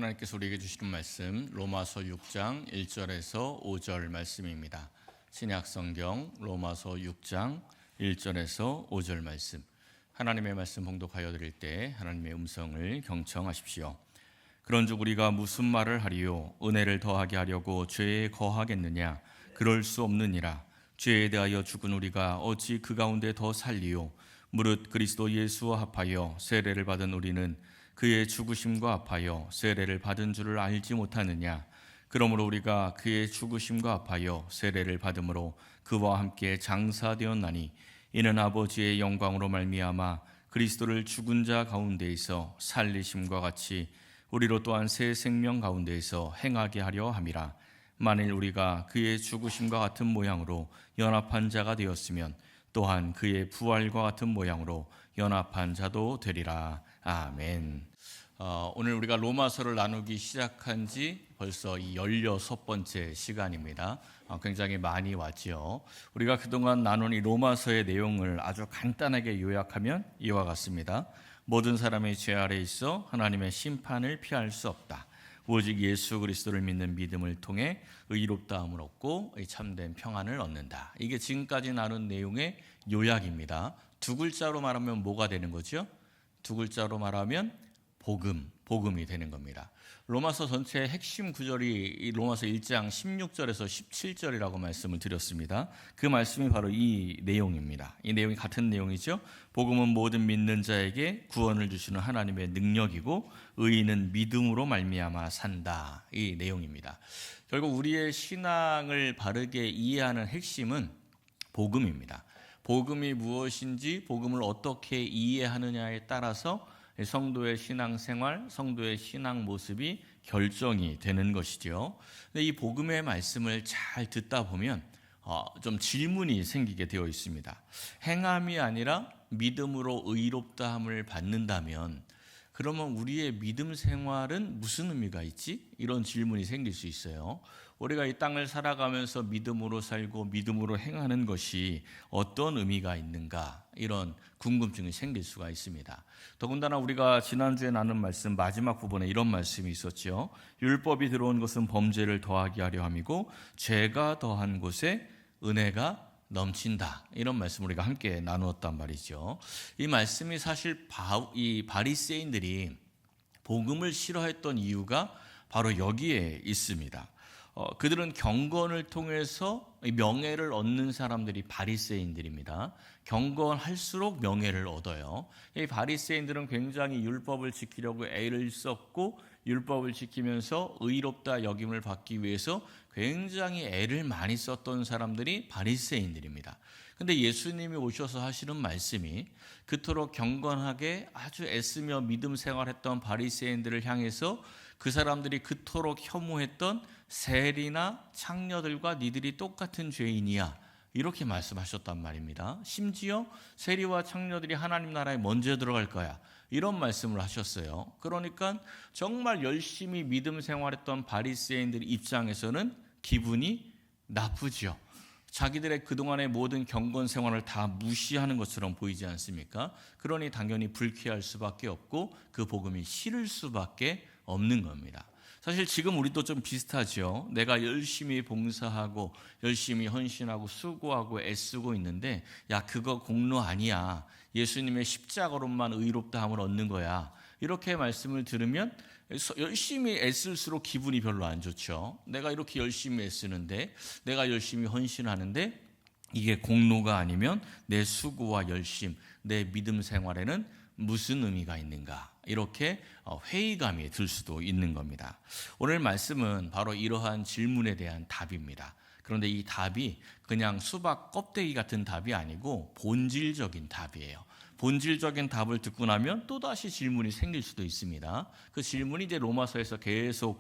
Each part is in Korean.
하나님께서 우리에게 주시는 말씀 로마서 6장 1절에서 5절 말씀입니다. 신약 성경 로마서 6장 1절에서 5절 말씀. 하나님의 말씀 봉독하여 드릴 때 하나님의 음성을 경청하십시오. 그런즉 우리가 무슨 말을 하리요? 은혜를 더하게 하려고 죄에 거하겠느냐? 그럴 수 없느니라. 죄에 대하여 죽은 우리가 어찌 그 가운데 더 살리요? 무릇 그리스도 예수와 합하여 세례를 받은 우리는 그의 죽으심과 합하여 세례를 받은 줄을 알지 못하느냐? 그러므로 우리가 그의 죽으심과 합하여 세례를 받음으로 그와 함께 장사되었나니 이는 아버지의 영광으로 말미암아 그리스도를 죽은 자 가운데에서 살리심과 같이 우리로 또한 새 생명 가운데에서 행하게 하려 함이라. 만일 우리가 그의 죽으심과 같은 모양으로 연합한 자가 되었으면 또한 그의 부활과 같은 모양으로 연합한 자도 되리라. 아멘. 오늘 우리가 로마서를 나누기 시작한 지 벌써 이 16번째 시간입니다. 굉장히 많이 왔지요. 우리가 그동안 나눈 이 로마서의 내용을 아주 간단하게 요약하면 이와 같습니다. 모든 사람의 죄 아래 있어 하나님의 심판을 피할 수 없다. 오직 예수 그리스도를 믿는 믿음을 통해 의롭다함을 얻고 참된 평안을 얻는다. 이게 지금까지 나눈 내용의 요약입니다. 두 글자로 말하면 뭐가 되는 거죠? 두 글자로 말하면 복음이 되는 겁니다. 로마서 전체의 핵심 구절이 로마서 1장 16절에서 17절이라고 말씀을 드렸습니다. 그 말씀이 바로 이 내용입니다. 이 내용이 같은 내용이죠. 복음은 모든 믿는 자에게 구원을 주시는 하나님의 능력이고 의인은 믿음으로 말미암아 산다. 이 내용입니다. 결국 우리의 신앙을 바르게 이해하는 핵심은 복음입니다. 복음이 무엇인지, 복음을 어떻게 이해하느냐에 따라서 성도의 신앙생활, 성도의 신앙 모습이 결정이 되는 것이죠. 근데 이 복음의 말씀을 잘 듣다 보면 좀 질문이 생기게 되어 있습니다. 행함이 아니라 믿음으로 의롭다함을 받는다면 그러면 우리의 믿음 생활은 무슨 의미가 있지? 이런 질문이 생길 수 있어요. 우리가 이 땅을 살아가면서 믿음으로 살고 믿음으로 행하는 것이 어떤 의미가 있는가? 이런 궁금증이 생길 수가 있습니다. 더군다나 우리가 지난주에 나눈 말씀 마지막 부분에 이런 말씀이 있었죠. 율법이 들어온 것은 범죄를 더하게 하려 함이고 죄가 더한 곳에 은혜가 넘친다. 이런 말씀을 우리가 함께 나누었단 말이죠. 이 말씀이 사실 이 바리새인들이 복음을 싫어했던 이유가 바로 여기에 있습니다. 그들은 경건을 통해서 명예를 얻는 사람들이 바리새인들입니다. 경건할수록 명예를 얻어요. 이 바리새인들은 굉장히 율법을 지키려고 애를 썼고 율법을 지키면서 의롭다 여김을 받기 위해서 굉장히 애를 많이 썼던 사람들이 바리새인들입니다. 근데 예수님이 오셔서 하시는 말씀이 그토록 경건하게 아주 애쓰며 믿음 생활했던 바리새인들을 향해서 그 사람들이 그토록 혐오했던 세리나 창녀들과 니들이 똑같은 죄인이야, 이렇게 말씀하셨단 말입니다. 심지어 세리와 창녀들이 하나님 나라에 먼저 들어갈 거야, 이런 말씀을 하셨어요. 그러니까 정말 열심히 믿음 생활했던 바리새인들 입장에서는 기분이 나쁘죠. 자기들의 그동안의 모든 경건 생활을 다 무시하는 것처럼 보이지 않습니까? 그러니 당연히 불쾌할 수밖에 없고 그 복음이 싫을 수밖에 없는 겁니다. 사실 지금 우리도 좀 비슷하죠. 내가 열심히 봉사하고 열심히 헌신하고 수고하고 애쓰고 있는데 야, 그거 공로 아니야. 예수님의 십자가로만 의롭다함을 얻는 거야. 이렇게 말씀을 들으면 열심히 애쓸수록 기분이 별로 안 좋죠. 내가 이렇게 열심히 애쓰는데, 내가 열심히 헌신하는데 이게 공로가 아니면 내 수고와 열심, 내 믿음 생활에는 무슨 의미가 있는가, 이렇게 회의감이 들 수도 있는 겁니다. 오늘 말씀은 바로 이러한 질문에 대한 답입니다. 그런데 이 답이 그냥 수박 껍데기 같은 답이 아니고 본질적인 답이에요. 본질적인 답을 듣고 나면 또다시 질문이 생길 수도 있습니다. 그 질문이 이제 로마서에서 계속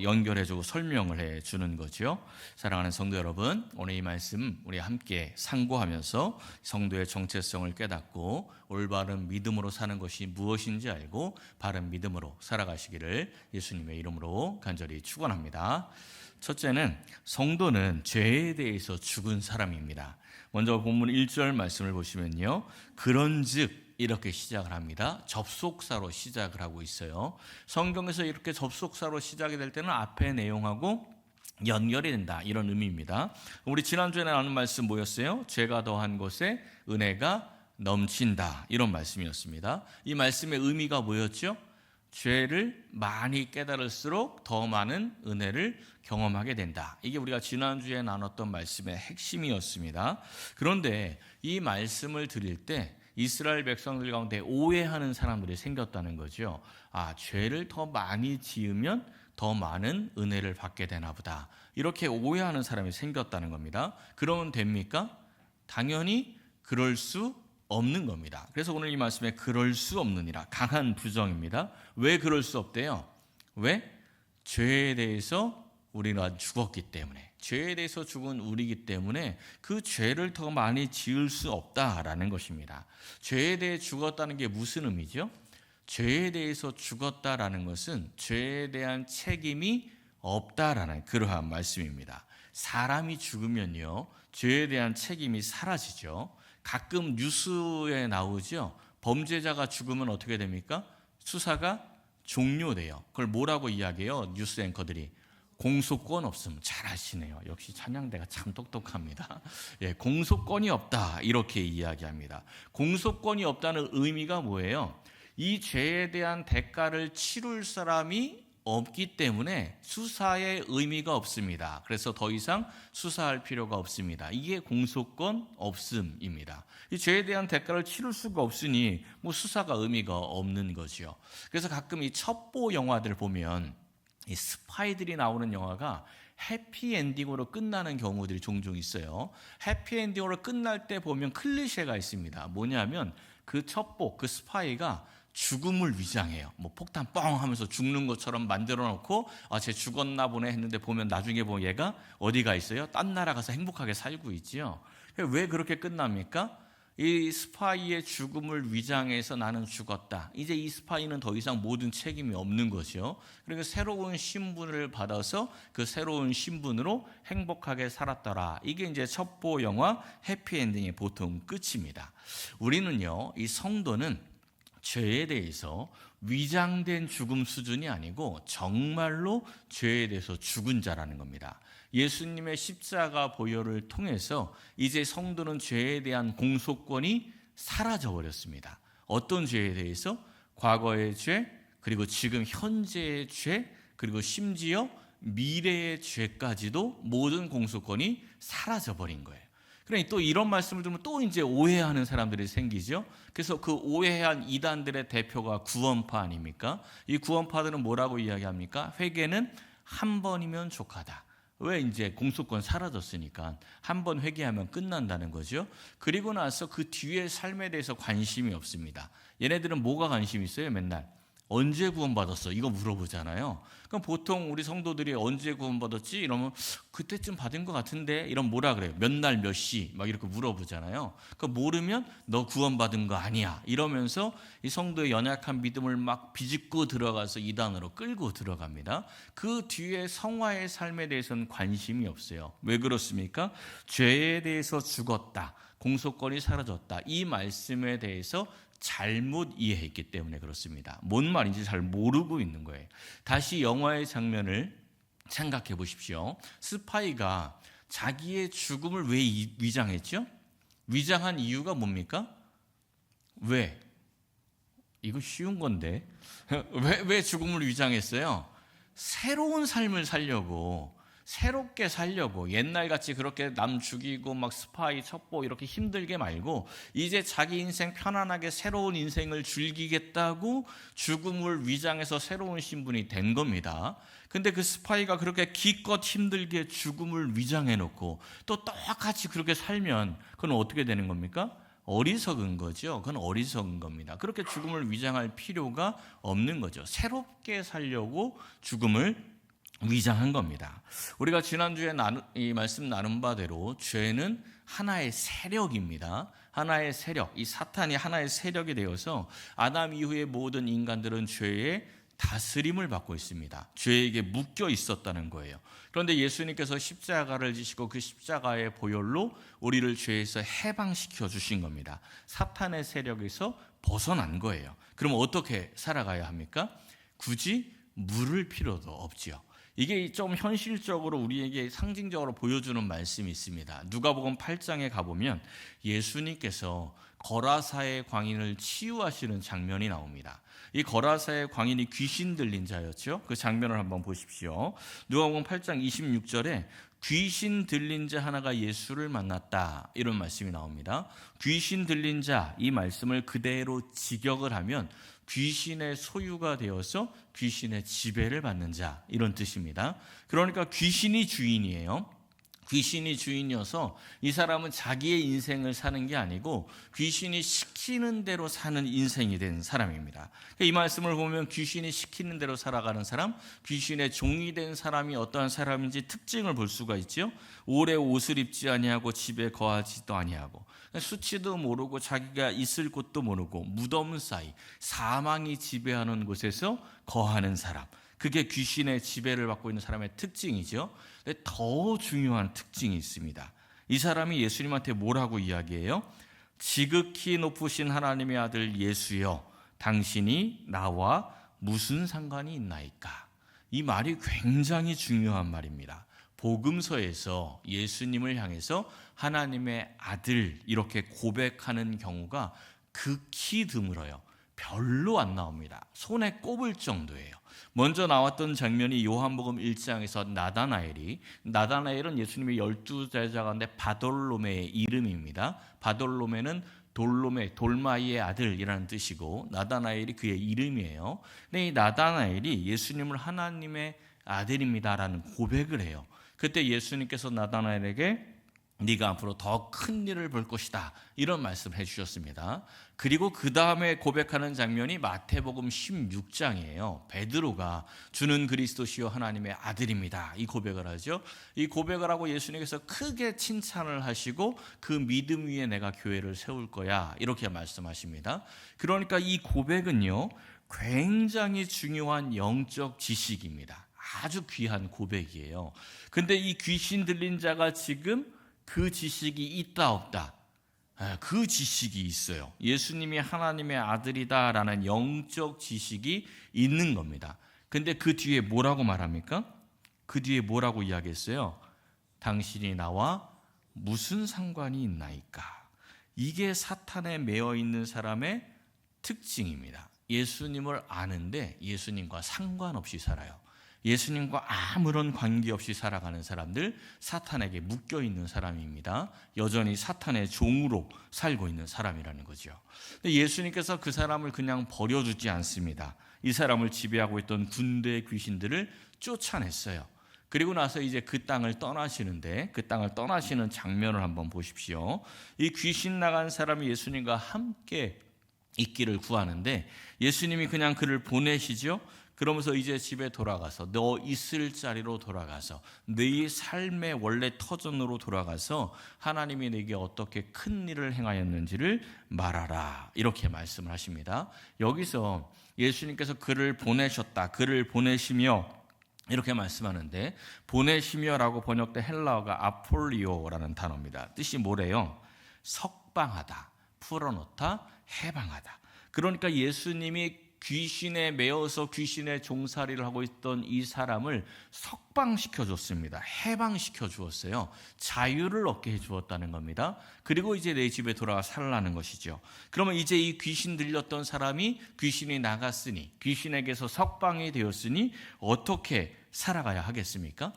연결해주고 설명을 해주는 거죠. 사랑하는 성도 여러분, 오늘 이 말씀 우리 함께 상고하면서 성도의 정체성을 깨닫고 올바른 믿음으로 사는 것이 무엇인지 알고 바른 믿음으로 살아가시기를 예수님의 이름으로 간절히 축원합니다. 첫째는 성도는 죄에 대해서 죽은 사람입니다. 먼저 본문 1절 말씀을 보시면요, 그런즉 이렇게 시작을 합니다. 접속사로 시작을 하고 있어요. 성경에서 이렇게 접속사로 시작이 될 때는 앞의 내용하고 연결이 된다, 이런 의미입니다. 우리 지난주에 나눈 말씀 뭐였어요? 죄가 더한 곳에 은혜가 넘친다, 이런 말씀이었습니다. 이 말씀의 의미가 뭐였죠? 죄를 많이 깨달을수록 더 많은 은혜를 경험하게 된다. 이게 우리가 지난주에 나눴던 말씀의 핵심이었습니다. 그런데 이 말씀을 드릴 때 이스라엘 백성들 가운데 오해하는 사람들이 생겼다는 거죠. 죄를 더 많이 지으면 더 많은 은혜를 받게 되나 보다, 이렇게 오해하는 사람이 생겼다는 겁니다. 그러면 됩니까? 당연히 그럴 수 없는 겁니다. 그래서 오늘 이 말씀에 그럴 수 없느니라, 강한 부정입니다. 왜 그럴 수 없대요? 왜? 죄에 대해서 우리가 죽었기 때문에, 죄에 대해서 죽은 우리이기 때문에 그 죄를 더 많이 지을 수 없다라는 것입니다. 죄에 대해 죽었다는 게 무슨 의미죠? 죄에 대해서 죽었다라는 것은 죄에 대한 책임이 없다라는 그러한 말씀입니다. 사람이 죽으면요, 죄에 대한 책임이 사라지죠. 가끔 뉴스에 나오죠. 범죄자가 죽으면 어떻게 됩니까? 수사가 종료돼요. 그걸 뭐라고 이야기해요? 뉴스 앵커들이 공소권 없음. 잘 아시네요. 역시 찬양대가 참 똑똑합니다. 공소권이 없다, 이렇게 이야기합니다. 공소권이 없다는 의미가 뭐예요? 이 죄에 대한 대가를 치룰 사람이 없기 때문에 수사의 의미가 없습니다. 그래서 더 이상 수사할 필요가 없습니다. 이게 공소권 없음입니다. 이 죄에 대한 대가를 치룰 수가 없으니 수사가 의미가 없는 거죠. 그래서 가끔 이 첩보 영화들 보면 이 스파이들이 나오는 영화가 해피엔딩으로 끝나는 경우들이 종종 있어요. 해피엔딩으로 끝날 때 보면 클리셰가 있습니다. 뭐냐면 그 첩보, 그 스파이가 죽음을 위장해요. 폭탄 뻥 하면서 죽는 것처럼 만들어 놓고 쟤 죽었나 보네 했는데 보면 나중에 보면 얘가 어디 가 있어요? 딴 나라 가서 행복하게 살고 있지요. 왜 그렇게 끝납니까? 이 스파이의 죽음을 위장해서 나는 죽었다. 이제 이 스파이는 더 이상 모든 책임이 없는 거죠. 그러니까 새로운 신분을 받아서 그 새로운 신분으로 행복하게 살았더라. 이게 이제 첩보 영화 해피엔딩의 보통 끝입니다. 우리는요, 이 성도는 죄에 대해서 위장된 죽음 수준이 아니고 정말로 죄에 대해서 죽은 자라는 겁니다. 예수님의 십자가 보혈을 통해서 이제 성도는 죄에 대한 공소권이 사라져 버렸습니다. 어떤 죄에 대해서? 과거의 죄, 그리고 지금 현재의 죄, 그리고 심지어 미래의 죄까지도 모든 공소권이 사라져 버린 거예요. 그러니 또 이런 말씀을 들으면 또 이제 오해하는 사람들이 생기죠. 그래서 그 오해한 이단들의 대표가 구원파 아닙니까? 이 구원파들은 뭐라고 이야기합니까? 회개는 한 번이면 족하다. 왜? 이제 공소권 사라졌으니까 한 번 회개하면 끝난다는 거죠. 그리고 나서 그 뒤에 삶에 대해서 관심이 없습니다. 얘네들은 뭐가 관심이 있어요? 맨날 언제 구원받았어? 이거 물어보잖아요. 그럼 보통 우리 성도들이 언제 구원받았지? 이러면 그때쯤 받은 것 같은데, 이런 뭐라 그래요? 몇 날 몇 시 막 이렇게 물어보잖아요. 그 모르면 너 구원받은 거 아니야 이러면서 이 성도의 연약한 믿음을 막 비집고 들어가서 이단으로 끌고 들어갑니다. 그 뒤에 성화의 삶에 대해서는 관심이 없어요. 왜 그렇습니까? 죄에 대해서 죽었다, 공소권이 사라졌다, 이 말씀에 대해서 잘못 이해했기 때문에 그렇습니다. 뭔 말인지 잘 모르고 있는 거예요. 다시 영화의 장면을 생각해 보십시오. 스파이가 자기의 죽음을 왜 위장했죠? 위장한 이유가 왜? 이거 쉬운 건데 왜 죽음을 위장했어요? 새로운 삶을 살려고, 새롭게 살려고, 옛날같이 그렇게 남 죽이고 막 스파이 첩보 이렇게 힘들게 말고 이제 자기 인생 편안하게 새로운 인생을 즐기겠다고 죽음을 위장해서 새로운 신분이 된 겁니다. 근데 그 스파이가 그렇게 기껏 힘들게 죽음을 위장해놓고 또 똑같이 그렇게 살면 그건 어떻게 되는 겁니까? 어리석은 거죠. 그건 어리석은 겁니다. 그렇게 죽음을 위장할 필요가 없는 거죠. 새롭게 살려고 죽음을 위장한 겁니다. 우리가 지난주에 이 말씀 나눈 바대로 죄는 하나의 세력입니다. 하나의 세력, 이 사탄이 하나의 세력이 되어서 아담 이후의 모든 인간들은 죄의 다스림을 받고 있습니다. 죄에게 묶여 있었다는 거예요. 그런데 예수님께서 십자가를 지시고 그 십자가의 보혈로 우리를 죄에서 해방시켜 주신 겁니다. 사탄의 세력에서 벗어난 거예요. 그럼 어떻게 살아가야 합니까? 굳이 물을 필요도 없지요. 이게 좀 현실적으로 우리에게 상징적으로 보여주는 말씀이 있습니다. 누가복음 8장에 가보면 예수님께서 거라사의 광인을 치유하시는 장면이 나옵니다. 이 거라사의 광인이 귀신 들린 자였죠. 그 장면을 한번 보십시오. 누가복음 8장 26절에 귀신 들린 자 하나가 예수를 만났다, 이런 말씀이 나옵니다. 귀신 들린 자, 이 말씀을 그대로 직역을 하면 귀신의 소유가 되어서 귀신의 지배를 받는 자, 이런 뜻입니다. 그러니까 귀신이 주인이에요. 귀신이 주인이어서 이 사람은 자기의 인생을 사는 게 아니고 귀신이 시키는 대로 사는 인생이 된 사람입니다. 이 말씀을 보면 귀신이 시키는 대로 살아가는 사람, 귀신의 종이 된 사람이 어떠한 사람인지 특징을 볼 수가 있죠. 오래 옷을 입지 아니하고 집에 거하지도 아니하고 수치도 모르고 자기가 있을 곳도 모르고 무덤 사이 사망이 지배하는 곳에서 거하는 사람, 그게 귀신의 지배를 받고 있는 사람의 특징이죠. 근데 더 중요한 특징이 있습니다. 이 사람이 예수님한테 뭐라고 이야기해요? 지극히 높으신 하나님의 아들 예수여, 당신이 나와 무슨 상관이 있나이까? 이 말이 굉장히 중요한 말입니다. 복음서에서 예수님을 향해서 하나님의 아들 이렇게 고백하는 경우가 극히 드물어요. 별로 안 나옵니다. 손에 꼽을 정도예요. 먼저 나왔던 장면이 요한복음 1장에서 나다나엘은 예수님의 12제자 가운데 바돌로메의 이름입니다. 바돌로메는 돌마이의 아들이라는 뜻이고 나다나엘이 그의 이름이에요. 근데 이 나다나엘이 예수님을 하나님의 아들입니다라는 고백을 해요. 그때 예수님께서 나다나엘에게 네가 앞으로 더 큰 일을 볼 것이다, 이런 말씀을 해주셨습니다. 그리고 그 다음에 고백하는 장면이 마태복음 16장이에요. 베드로가 주는 그리스도시요 하나님의 아들입니다, 이 고백을 하죠. 이 고백을 하고 예수님께서 크게 칭찬을 하시고 그 믿음 위에 내가 교회를 세울 거야, 이렇게 말씀하십니다. 그러니까 이 고백은요 굉장히 중요한 영적 지식입니다. 아주 귀한 고백이에요. 근데 이 귀신 들린 자가 지금 그 지식이 있다 없다? 그 지식이 있어요. 예수님이 하나님의 아들이다라는 영적 지식이 있는 겁니다. 근데 그 뒤에 뭐라고 말합니까? 그 뒤에 뭐라고 이야기했어요? 당신이 나와 무슨 상관이 있나이까? 이게 사탄에 매여 있는 사람의 특징입니다. 예수님을 아는데 예수님과 상관없이 살아요. 예수님과 아무런 관계없이 살아가는 사람들, 사탄에게 묶여있는 사람입니다. 여전히 사탄의 종으로 살고 있는 사람이라는 거죠. 근데 예수님께서 그 사람을 그냥 버려두지 않습니다. 이 사람을 지배하고 있던 군대 귀신들을 쫓아냈어요. 그리고 나서 이제 그 땅을 떠나시는데, 그 땅을 떠나시는 장면을 한번 보십시오. 이 귀신 나간 사람이 예수님과 함께 있기를 구하는데 예수님이 그냥 그를 보내시죠. 그러면서 이제 집에 돌아가서 너 있을 자리로 돌아가서 네 삶의 원래 터전으로 돌아가서 하나님이 내게 어떻게 큰 일을 행하였는지를 말하라, 이렇게 말씀을 하십니다. 여기서 예수님께서 그를 보내셨다, 그를 보내시며 이렇게 말씀하는데, 보내시며라고 번역된 헬라어가 아폴리오라는 단어입니다. 뜻이 뭐래요? 석방하다, 풀어놓다, 해방하다. 그러니까 예수님이 귀신에 매어서 귀신의 종살이를 하고 있던 이 사람을 석방시켜 줬습니다. 해방시켜 주었어요. 자유를 얻게 해 주었다는 겁니다. 그리고 이제 내 집에 돌아가 살라는 것이죠. 그러면 이제 이 귀신 들렸던 사람이 귀신이 나갔으니, 귀신에게서 석방이 되었으니 어떻게 살아가야 하겠습니까?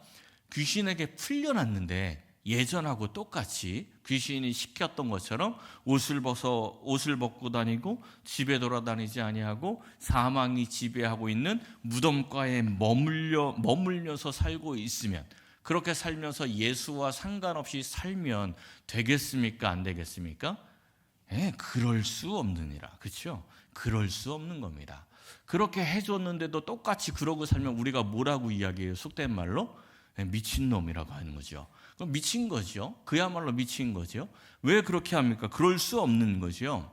귀신에게 풀려났는데 예전하고 똑같이 귀신이 시켰던 것처럼 옷을 벗고 다니고 집에 돌아다니지 아니하고 사망이 지배하고 있는 무덤가에 머물려서 살고 있으면, 그렇게 살면서 예수와 상관없이 살면 되겠습니까? 안 되겠습니까? 그럴 수 없느니라. 그렇죠? 그럴 수 없는 겁니다. 그렇게 해줬는데도 똑같이 그러고 살면 우리가 뭐라고 이야기해요? 속된 말로 미친놈이라고 하는 거죠. 그럼 미친 거죠. 그야말로 미친 거죠. 왜 그렇게 합니까? 그럴 수 없는 거죠.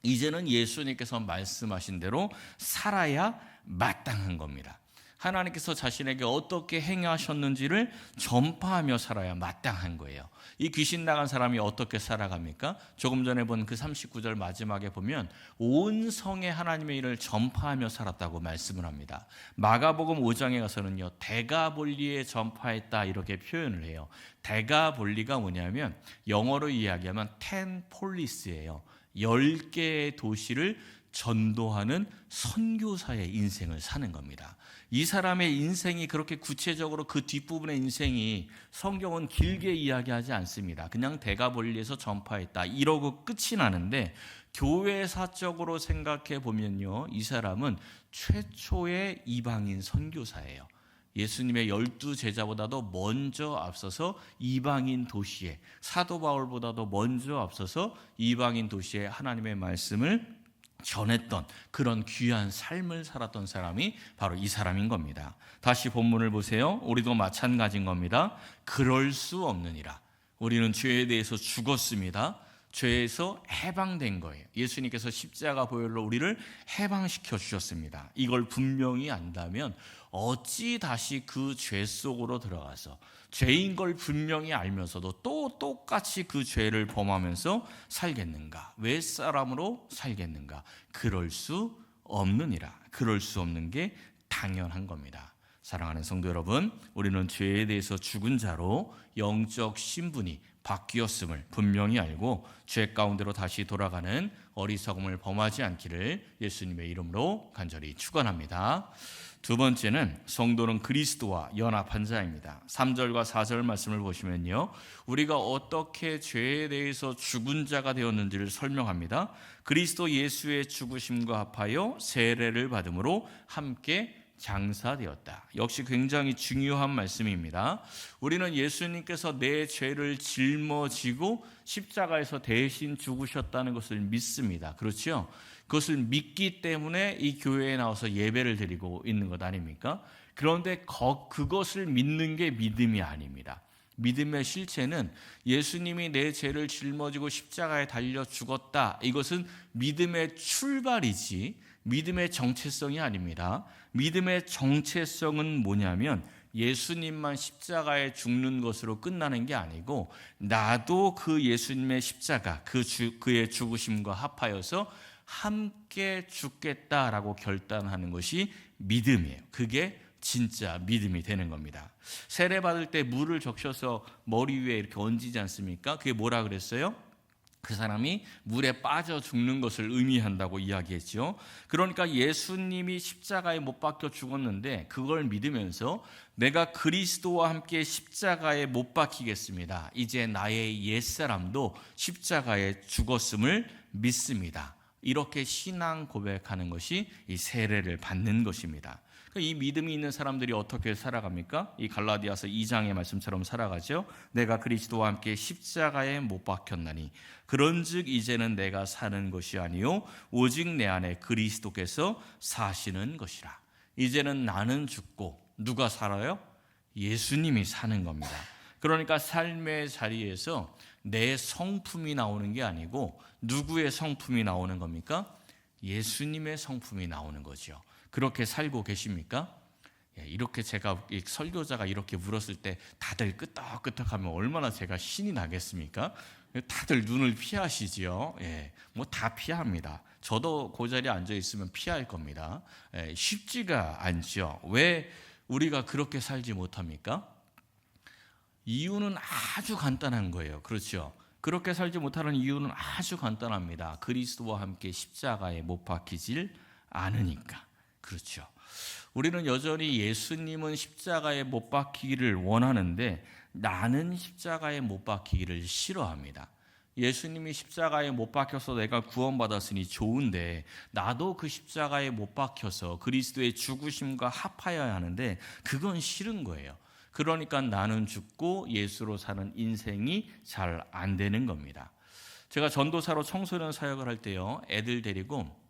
이제는 예수님께서 말씀하신 대로 살아야 마땅한 겁니다. 하나님께서 자신에게 어떻게 행하셨는지를 전파하며 살아야 마땅한 거예요. 이 귀신 나간 사람이 어떻게 살아갑니까? 조금 전에 본 그 39절 마지막에 보면 온 성에 하나님의 일을 전파하며 살았다고 말씀을 합니다. 마가복음 5장에 가서는요, 데가볼리에 전파했다 이렇게 표현을 해요. 데가볼리가 뭐냐면 영어로 이야기하면 10폴리스예요. 10개의 도시를 전도하는 선교사의 인생을 사는 겁니다. 이 사람의 인생이 그렇게 구체적으로 그 뒷부분의 인생이 성경은 길게 이야기하지 않습니다. 그냥 데가볼리에서 전파했다 이러고 끝이 나는데, 교회사적으로 생각해 보면요, 이 사람은 최초의 이방인 선교사예요. 예수님의 12제자보다도 먼저 앞서서 이방인 도시에, 사도 바울보다도 먼저 앞서서 이방인 도시에 하나님의 말씀을 전했던 그런 귀한 삶을 살았던 사람이 바로 이 사람인 겁니다. 다시 본문을 보세요. 우리도 마찬가지인 겁니다. 그럴 수 없느니라. 우리는 죄에 대해서 죽었습니다. 죄에서 해방된 거예요. 예수님께서 십자가 보혈로 우리를 해방시켜 주셨습니다. 이걸 분명히 안다면 어찌 다시 그 죄 속으로 들어가서 죄인 걸 분명히 알면서도 또 똑같이 그 죄를 범하면서 살겠는가? 왜 사람으로 살겠는가? 그럴 수 없느니라. 그럴 수 없는 게 당연한 겁니다. 사랑하는 성도 여러분, 우리는 죄에 대해서 죽은 자로 영적 신분이 바뀌었음을 분명히 알고 죄 가운데로 다시 돌아가는 어리석음을 범하지 않기를 예수님의 이름으로 간절히 축원합니다. 두 번째는 성도는 그리스도와 연합한 자입니다. 3절과 4절 말씀을 보시면요, 우리가 어떻게 죄에 대해서 죽은 자가 되었는지를 설명합니다. 그리스도 예수의 죽으심과 합하여 세례를 받음으로 함께 장사되었다. 역시 굉장히 중요한 말씀입니다. 우리는 예수님께서 내 죄를 짊어지고 십자가에서 대신 죽으셨다는 것을 믿습니다. 그렇죠? 그것을 믿기 때문에 이 교회에 나와서 예배를 드리고 있는 것 아닙니까? 그런데 그것을 믿는 게 믿음이 아닙니다. 믿음의 실체는 예수님이 내 죄를 짊어지고 십자가에 달려 죽었다. 이것은 믿음의 출발이지 믿음의 정체성이 아닙니다. 믿음의 정체성은 뭐냐면 예수님만 십자가에 죽는 것으로 끝나는 게 아니고 나도 그 예수님의 십자가, 그의 죽으심과 합하여서 함께 죽겠다라고 결단하는 것이 믿음이에요. 그게 진짜 믿음이 되는 겁니다. 세례 받을 때 물을 적셔서 머리 위에 이렇게 얹지 않습니까? 그게 뭐라 그랬어요? 그 사람이 물에 빠져 죽는 것을 의미한다고 이야기했죠. 그러니까 예수님이 십자가에 못 박혀 죽었는데 그걸 믿으면서 내가 그리스도와 함께 십자가에 못 박히겠습니다. 이제 나의 옛사람도 십자가에 죽었음을 믿습니다. 이렇게 신앙 고백하는 것이 이 세례를 받는 것입니다. 이 믿음이 있는 사람들이 어떻게 살아갑니까? 이 갈라디아서 2장의 말씀처럼 살아가죠. 내가 그리스도와 함께 십자가에 못 박혔나니 그런즉 이제는 내가 사는 것이 아니요 오직 내 안에 그리스도께서 사시는 것이라. 이제는 나는 죽고 누가 살아요? 예수님이 사는 겁니다. 그러니까 삶의 자리에서 내 성품이 나오는 게 아니고 누구의 성품이 나오는 겁니까? 예수님의 성품이 나오는 거죠. 그렇게 살고 계십니까? 이렇게 제가 설교자가 이렇게 물었을 때 다들 끄떡끄떡하면 얼마나 제가 신이 나겠습니까? 다들 눈을 피하시지요. 뭐 다 피합니다. 저도 그 자리에 앉아 있으면 피할 겁니다. 쉽지가 않죠. 왜 우리가 그렇게 살지 못합니까? 이유는 아주 간단한 거예요. 그렇죠? 그렇게 살지 못하는 이유는 아주 간단합니다. 그리스도와 함께 십자가에 못 박히질 않으니까. 그렇죠. 우리는 여전히 예수님은 십자가에 못 박히기를 원하는데 나는 십자가에 못 박히기를 싫어합니다. 예수님이 십자가에 못 박혀서 내가 구원받았으니 좋은데 나도 그 십자가에 못 박혀서 그리스도의 죽으심과 합하여야 하는데 그건 싫은 거예요. 그러니까 나는 죽고 예수로 사는 인생이 잘 안 되는 겁니다. 제가 전도사로 청소년 사역을 할 때요, 애들 데리고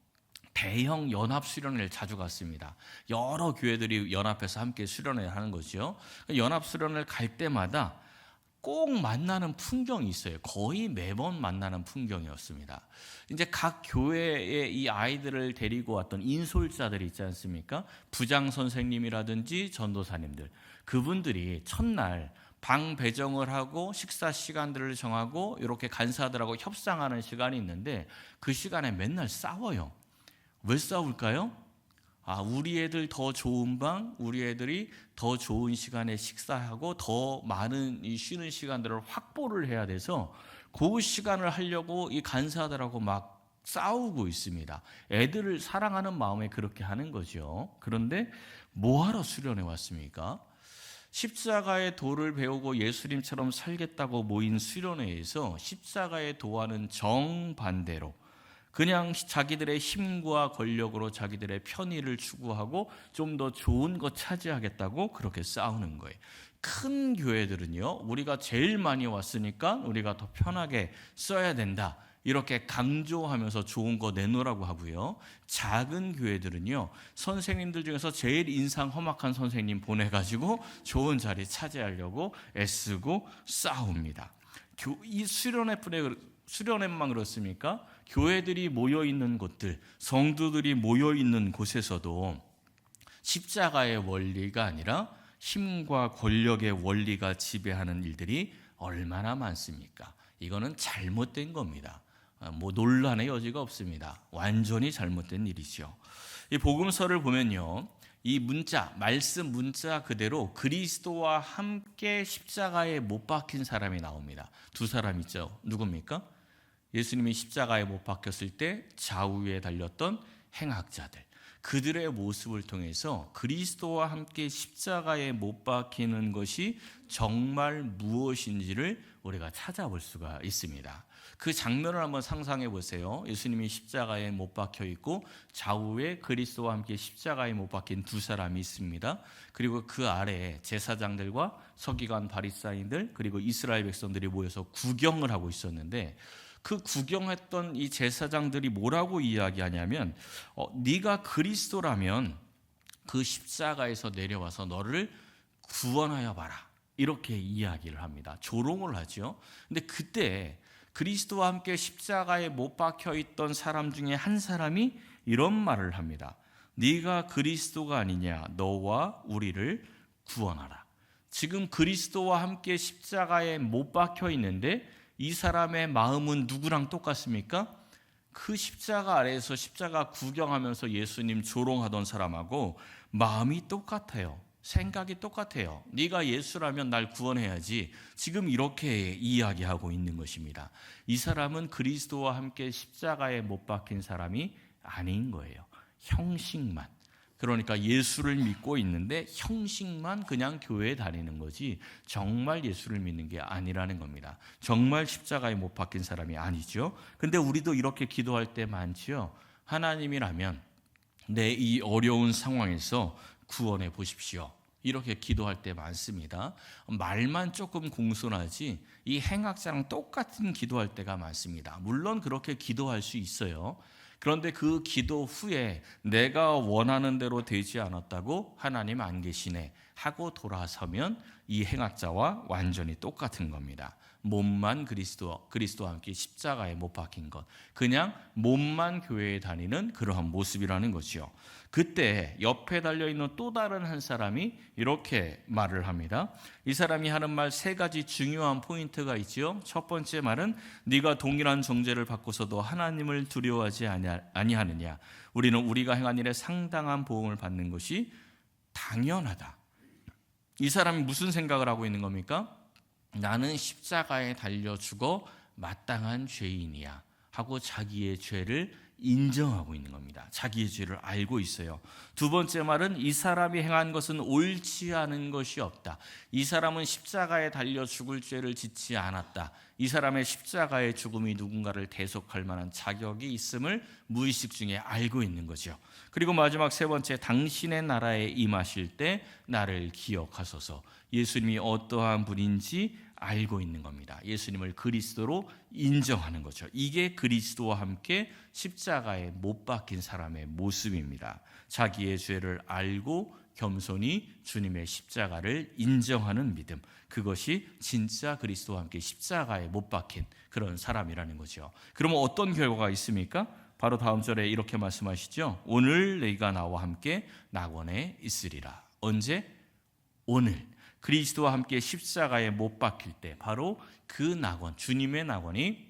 대형 연합 수련회를 자주 갔습니다. 여러 교회들이 연합해서 함께 수련회를 하는 거죠. 연합 수련회를 갈 때마다 꼭 만나는 풍경이 있어요. 거의 매번 만나는 풍경이었습니다. 이제 각 교회에 이 아이들을 데리고 왔던 인솔자들이 있지 않습니까? 부장 선생님이라든지 전도사님들, 그분들이 첫날 방 배정을 하고 식사 시간들을 정하고 이렇게 간사들하고 협상하는 시간이 있는데 그 시간에 맨날 싸워요. 왜 싸울까요? 우리 애들 더 좋은 방, 우리 애들이 더 좋은 시간에 식사하고 더 많은 이 쉬는 시간들을 확보를 해야 돼서 그 시간을 하려고 이 간사들하고 막 싸우고 있습니다. 애들을 사랑하는 마음에 그렇게 하는 거죠. 그런데 뭐하러 수련회 왔습니까? 십자가의 도를 배우고 예수님처럼 살겠다고 모인 수련회에서 십자가의 도와는 정반대로 그냥 자기들의 힘과 권력으로 자기들의 편의를 추구하고 좀 더 좋은 것 차지하겠다고 그렇게 싸우는 거예요. 큰 교회들은요, 우리가 제일 많이 왔으니까 우리가 더 편하게 써야 된다, 이렇게 강조하면서 좋은 거 내놓으라고 하고요. 작은 교회들은요, 선생님들 중에서 제일 인상 험악한 선생님 보내가지고 좋은 자리 차지하려고 애쓰고 싸웁니다. 이 수련회만 그렇습니까? 교회들이 모여있는 곳들, 성도들이 모여있는 곳에서도 십자가의 원리가 아니라 힘과 권력의 원리가 지배하는 일들이 얼마나 많습니까? 이거는 잘못된 겁니다. 논란의 여지가 없습니다. 완전히 잘못된 일이죠. 이 복음서를 보면요, 이 말씀 문자 그대로 그리스도와 함께 십자가에 못 박힌 사람이 나옵니다. 두 사람 있죠. 누굽니까? 예수님이 십자가에 못 박혔을 때 좌우에 달렸던 행악자들, 그들의 모습을 통해서 그리스도와 함께 십자가에 못 박히는 것이 정말 무엇인지를 우리가 찾아볼 수가 있습니다. 그 장면을 한번 상상해 보세요. 예수님이 십자가에 못 박혀 있고 좌우에 그리스도와 함께 십자가에 못 박힌 두 사람이 있습니다. 그리고 그 아래에 제사장들과 서기관 바리사인들 그리고 이스라엘 백성들이 모여서 구경을 하고 있었는데, 그 구경했던 이 제사장들이 뭐라고 이야기하냐면 네가 그리스도라면 그 십자가에서 내려와서 너를 구원하여 봐라, 이렇게 이야기를 합니다. 조롱을 하죠. 근데 그때 그리스도와 함께 십자가에 못 박혀 있던 사람 중에 한 사람이 이런 말을 합니다. 네가 그리스도가 아니냐, 너와 우리를 구원하라. 지금 그리스도와 함께 십자가에 못 박혀 있는데 이 사람의 마음은 누구랑 똑같습니까? 그 십자가 아래에서 십자가 구경하면서 예수님 조롱하던 사람하고 마음이 똑같아요. 생각이 똑같아요. 네가 예수라면 날 구원해야지. 지금 이렇게 이야기하고 있는 것입니다. 이 사람은 그리스도와 함께 십자가에 못 박힌 사람이 아닌 거예요. 형식만. 그러니까 예수를 믿고 있는데 형식만 그냥 교회에 다니는 거지 정말 예수를 믿는 게 아니라는 겁니다. 정말 십자가에 못 박힌 사람이 아니죠. 근데 우리도 이렇게 기도할 때 많지요. 하나님이라면 내 이 어려운 상황에서 구원해 보십시오, 이렇게 기도할 때 많습니다. 말만 조금 공손하지 이 행악자랑 똑같은 기도할 때가 많습니다. 물론 그렇게 기도할 수 있어요. 그런데 그 기도 후에 내가 원하는 대로 되지 않았다고 하나님 안 계시네 하고 돌아서면 이 행악자와 완전히 똑같은 겁니다. 몸만 그리스도와 함께 십자가에 못 박힌 것, 그냥 몸만 교회에 다니는 그러한 모습이라는 것이요. 그때 옆에 달려있는 또 다른 한 사람이 이렇게 말을 합니다. 이 사람이 하는 말 세 가지 중요한 포인트가 있지요. 첫 번째 말은 네가 동일한 정죄를 받고서도 하나님을 두려워하지 아니하느냐, 우리는 우리가 행한 일에 상당한 보응을 받는 것이 당연하다. 이 사람이 무슨 생각을 하고 있는 겁니까? 나는 십자가에 달려 죽어 마땅한 죄인이야 하고 자기의 죄를 인정하고 있는 겁니다. 자기의 죄를 알고 있어요. 두 번째 말은 이 사람이 행한 것은 옳지 않은 것이 없다. 이 사람은 십자가에 달려 죽을 죄를 짓지 않았다. 이 사람의 십자가의 죽음이 누군가를 대속할 만한 자격이 있음을 무의식 중에 알고 있는 거죠. 그리고 마지막 세 번째, 당신의 나라에 임하실 때 나를 기억하소서. 예수님이 어떠한 분인지 알고 있는 겁니다. 예수님을 그리스도로 인정하는 거죠. 이게 그리스도와 함께 십자가에 못 박힌 사람의 모습입니다. 자기의 죄를 알고 겸손히 주님의 십자가를 인정하는 믿음, 그것이 진짜 그리스도와 함께 십자가에 못 박힌 그런 사람이라는 거죠. 그러면 어떤 결과가 있습니까? 바로 다음 절에 이렇게 말씀하시죠. 오늘 너희가 나와 함께 낙원에 있으리라. 언제? 오늘 그리스도와 함께 십자가에 못 박힐 때 바로 그 낙원, 주님의 낙원이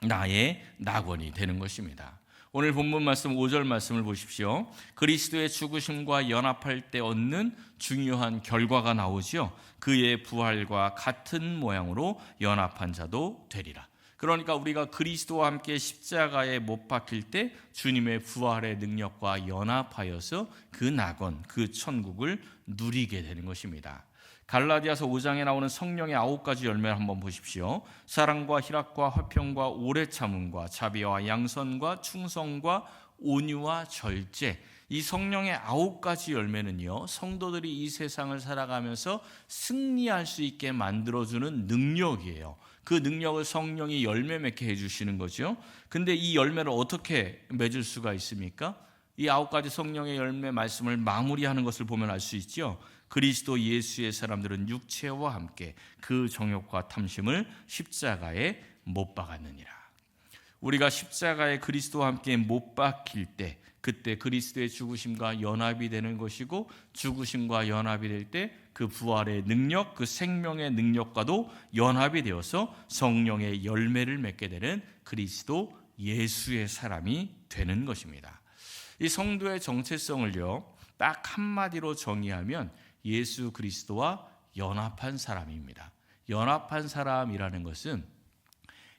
나의 낙원이 되는 것입니다. 오늘 본문 말씀 5절 말씀을 보십시오. 그리스도의 죽으심과 연합할 때 얻는 중요한 결과가 나오죠. 그의 부활과 같은 모양으로 연합한 자도 되리라. 그러니까 우리가 그리스도와 함께 십자가에 못 박힐 때 주님의 부활의 능력과 연합하여서 그 낙원, 그 천국을 누리게 되는 것입니다. 갈라디아서 5장에 나오는 성령의 9가지 열매를 한번 보십시오. 사랑과 희락과 화평과 오래 참음과 자비와 양선과 충성과 온유와 절제. 이 성령의 9가지 열매는요, 성도들이 이 세상을 살아가면서 승리할 수 있게 만들어주는 능력이에요. 그 능력을 성령이 열매 맺게 해주시는 거죠. 근데 이 열매를 어떻게 맺을 수가 있습니까? 이 9가지 성령의 열매 말씀을 마무리하는 것을 보면 알 수 있죠. 그리스도 예수의 사람들은 육체와 함께 그 정욕과 탐심을 십자가에 못 박았느니라. 우리가 십자가에 그리스도와 함께 못 박힐 때, 그때 그리스도의 죽으심과 연합이 되는 것이고, 죽으심과 연합이 될 때 그 부활의 능력, 그 생명의 능력과도 연합이 되어서 성령의 열매를 맺게 되는 그리스도 예수의 사람이 되는 것입니다. 이 성도의 정체성을요, 딱 한마디로 정의하면 예수 그리스도와 연합한 사람입니다. 연합한 사람이라는 것은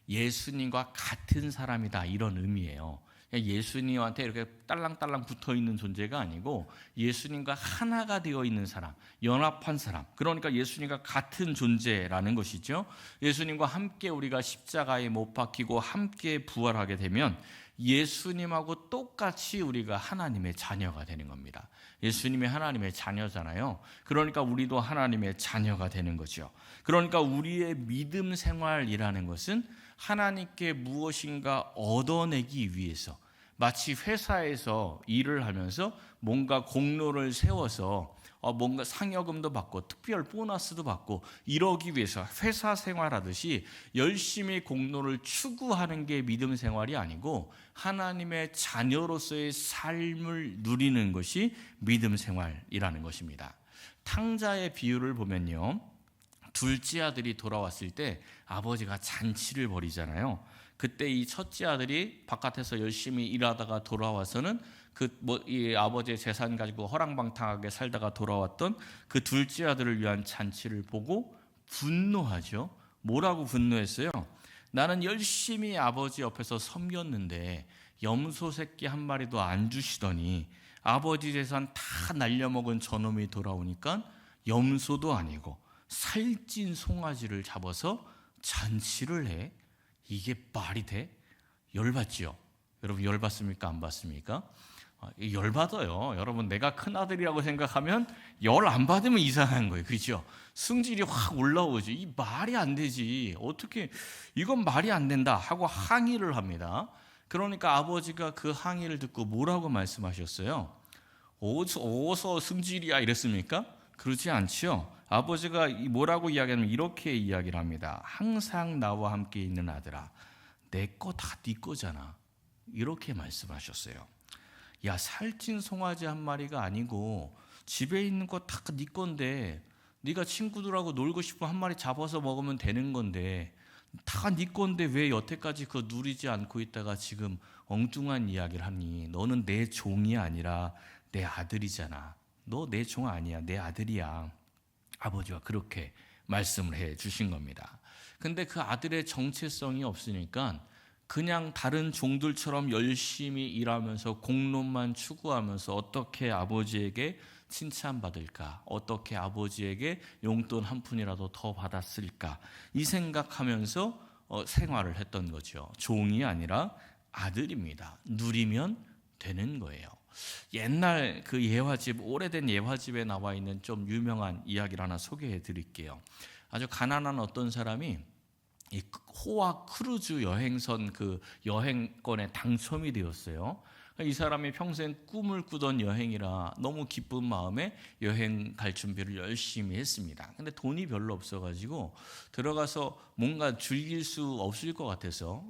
예수님과 같은 사람이다, 이런 의미예요. 예수님한테 이렇게 딸랑딸랑 붙어있는 존재가 아니고 예수님과 하나가 되어 있는 사람, 연합한 사람, 그러니까 예수님과 같은 존재라는 것이죠. 예수님과 함께 우리가 십자가에 못 박히고 함께 부활하게 되면 예수님하고 똑같이 우리가 하나님의 자녀가 되는 겁니다. 예수님이 하나님의 자녀잖아요. 그러니까 우리도 하나님의 자녀가 되는 거죠. 그러니까 우리의 믿음 생활이라는 것은 하나님께 무엇인가 얻어내기 위해서, 마치 회사에서 일을 하면서 뭔가 공로를 세워서 뭔가 상여금도 받고 특별 보너스도 받고 이러기 위해서 회사 생활하듯이 열심히 공로를 추구하는 게 믿음 생활이 아니고 하나님의 자녀로서의 삶을 누리는 것이 믿음 생활이라는 것입니다. 탕자의 비유를 보면요, 둘째 아들이 돌아왔을 때 아버지가 잔치를 벌이잖아요. 그때 이 첫째 아들이 바깥에서 열심히 일하다가 돌아와서는 이 아버지의 재산 가지고 허랑방탕하게 살다가 돌아왔던 그 둘째 아들을 위한 잔치를 보고 분노하죠. 뭐라고 분노했어요? 나는 열심히 아버지 옆에서 섬겼는데 염소 새끼 한 마리도 안 주시더니 아버지 재산 다 날려먹은 저놈이 돌아오니까 염소도 아니고 살찐 송아지를 잡아서 잔치를 해. 이게 말이 돼? 열받지요? 여러분 열받습니까? 안 받습니까? 열받아요. 여러분 내가 큰아들이라고 생각하면 열 안 받으면 이상한 거예요. 그렇죠? 승질이 확 올라오죠. 이 말이 안 되지. 어떻게 이건 말이 안 된다 하고 항의를 합니다. 그러니까 아버지가 그 항의를 듣고 뭐라고 말씀하셨어요? 어서 승질이야 이랬습니까? 그렇지 않지요. 아버지가 뭐라고 이야기하면 이렇게 이야기를 합니다. 항상 나와 함께 있는 아들아, 내 거 다 네 거잖아. 이렇게 말씀하셨어요. 야, 살찐 송아지 한 마리가 아니고 집에 있는 거 다 네 건데, 네가 친구들하고 놀고 싶으면 한 마리 잡아서 먹으면 되는 건데, 다 네 건데 왜 여태까지 그거 누리지 않고 있다가 지금 엉뚱한 이야기를 하니? 너는 내 종이 아니라 내 아들이잖아. 너 내 종 아니야, 내 아들이야. 아버지가 그렇게 말씀을 해 주신 겁니다. 근데 그 아들의 정체성이 없으니까 그냥 다른 종들처럼 열심히 일하면서 공로만 추구하면서 어떻게 아버지에게 칭찬받을까, 어떻게 아버지에게 용돈 한 푼이라도 더 받았을까, 이 생각하면서 생활을 했던 거죠. 종이 아니라 아들입니다. 누리면 되는 거예요. 옛날 그 예화집, 오래된 예화집에 나와 있는 좀 유명한 이야기를 하나 소개해 드릴게요. 아주 가난한 어떤 사람이 이 호화 크루즈 여행선 그 여행권에 당첨이 되었어요. 이 사람이 평생 꿈을 꾸던 여행이라 너무 기쁜 마음에 여행 갈 준비를 열심히 했습니다. 근데 돈이 별로 없어가지고 들어가서 뭔가 즐길 수 없을 것 같아서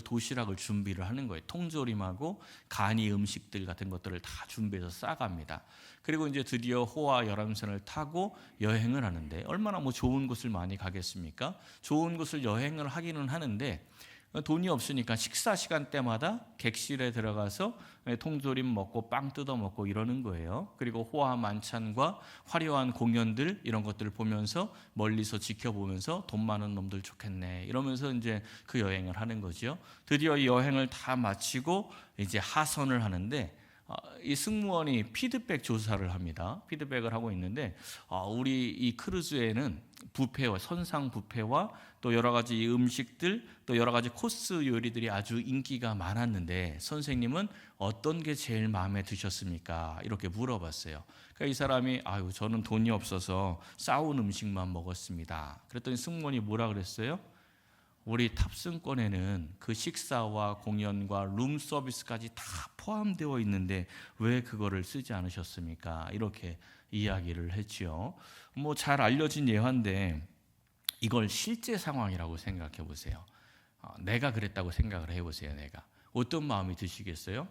도시락을 준비를 하는 거예요. 통조림하고 간이 음식들 같은 것들을 다 준비해서 싸갑니다. 그리고 이제 드디어 호와 열암선을 타고 여행을 하는데 얼마나 좋은 곳을 많이 가겠습니까? 좋은 곳을 여행을 하기는 하는데 돈이 없으니까 식사 시간 때마다 객실에 들어가서 통조림 먹고 빵 뜯어 먹고 이러는 거예요. 그리고 호화 만찬과 화려한 공연들 이런 것들을 보면서 멀리서 지켜보면서 돈 많은 놈들 좋겠네 이러면서 이제 그 여행을 하는 거죠. 드디어 이 여행을 다 마치고 이제 하선을 하는데 이 승무원이 피드백 조사를 합니다. 피드백을 하고 있는데 우리 이 크루즈에는 뷔페와 선상 뷔페와 또 여러 가지 음식들 또 여러 가지 코스 요리들이 아주 인기가 많았는데 선생님은 어떤 게 제일 마음에 드셨습니까? 이렇게 물어봤어요. 그러니까 이 사람이 저는 돈이 없어서 싸운 음식만 먹었습니다. 그랬더니 승무원이 뭐라 그랬어요? 우리 탑승권에는 그 식사와 공연과 룸 서비스까지 다 포함되어 있는데 왜 그거를 쓰지 않으셨습니까? 이렇게 이야기를 했지요. 잘 알려진 예화인데 이걸 실제 상황이라고 생각해 보세요. 내가 그랬다고 생각을 해보세요. 내가 어떤 마음이 드시겠어요?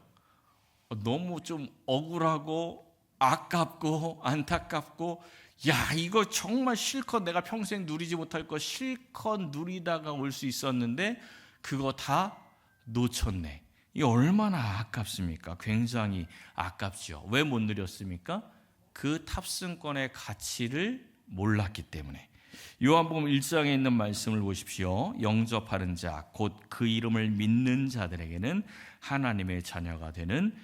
너무 좀 억울하고 아깝고 안타깝고 이거 정말 실컷 내가 평생 누리지 못할 거 실컷 누리다가 올 수 있었는데 그거 다 놓쳤네. 이게 얼마나 아깝습니까? 굉장히 아깝죠. 왜 못 누렸습니까? 그 탑승권의 가치를 몰랐기 때문에. 요한복음 1장에 있는 말씀을 보십시오. 영접하는 자, 곧 그 이름을 믿는 자들에게는 하나님의 자녀가 되는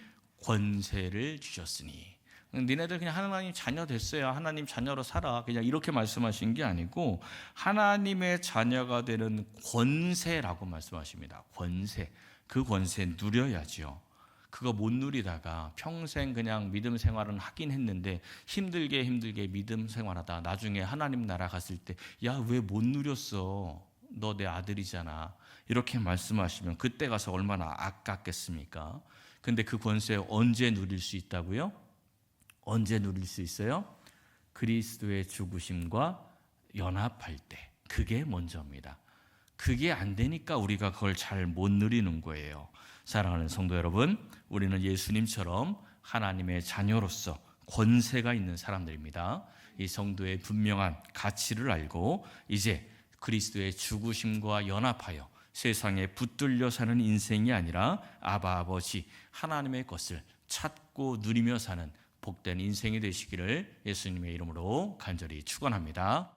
권세를 주셨으니. 니네들 그냥 하나님 자녀 됐어요. 하나님 자녀로 살아. 그냥 이렇게 말씀하신 게 아니고 하나님의 자녀가 되는 권세라고 말씀하십니다. 권세. 그 권세 누려야죠. 그거 못 누리다가 평생 그냥 믿음 생활은 하긴 했는데 힘들게 믿음 생활하다 나중에 하나님 나라 갔을 때 왜 못 누렸어? 너 내 아들이잖아. 이렇게 말씀하시면 그때 가서 얼마나 아깝겠습니까? 근데 그 권세 언제 누릴 수 있다고요? 언제 누릴 수 있어요? 그리스도의 죽으심과 연합할 때. 그게 먼저입니다. 그게 안 되니까 우리가 그걸 잘 못 누리는 거예요. 사랑하는 성도 여러분, 우리는 예수님처럼 하나님의 자녀로서 권세가 있는 사람들입니다. 이 성도의 분명한 가치를 알고 이제 그리스도의 죽으심과 연합하여 세상에 붙들려 사는 인생이 아니라 아바 아버지 하나님의 것을 찾고 누리며 사는 복된 인생이 되시기를 예수님의 이름으로 간절히 축원합니다.